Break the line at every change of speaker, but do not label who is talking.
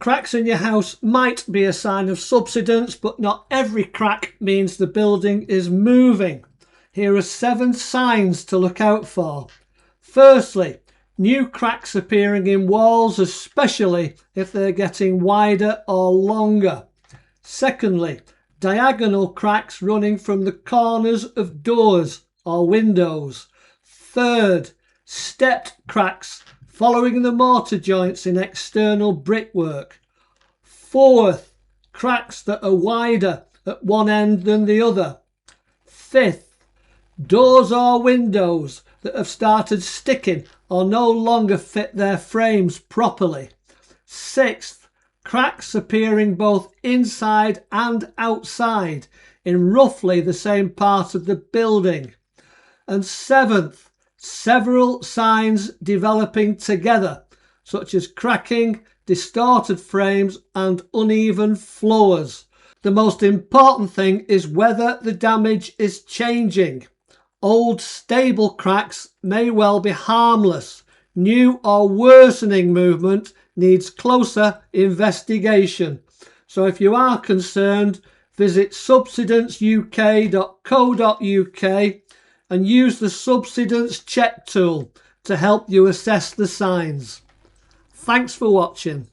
Cracks in your house might be a sign of subsidence, but not every crack means the building is moving. Here are 7 signs to look out for. Firstly, new cracks appearing in walls, especially if they're getting wider or longer. Secondly, diagonal cracks running from the corners of doors or windows. Third, stepped cracks following the mortar joints in external brickwork. Fourth, cracks that are wider at one end than the other. Fifth, doors or windows that have started sticking or no longer fit their frames properly. Sixth, cracks appearing both inside and outside in roughly the same part of the building. And seventh, several signs developing together, such as cracking, distorted frames and uneven floors. The most important thing is whether the damage is changing. Old stable cracks may well be harmless. New or worsening movement needs closer investigation. So if you are concerned, visit subsidenceuk.co.uk and use the Subsidence check tool to help you assess the signs. Thanks for watching.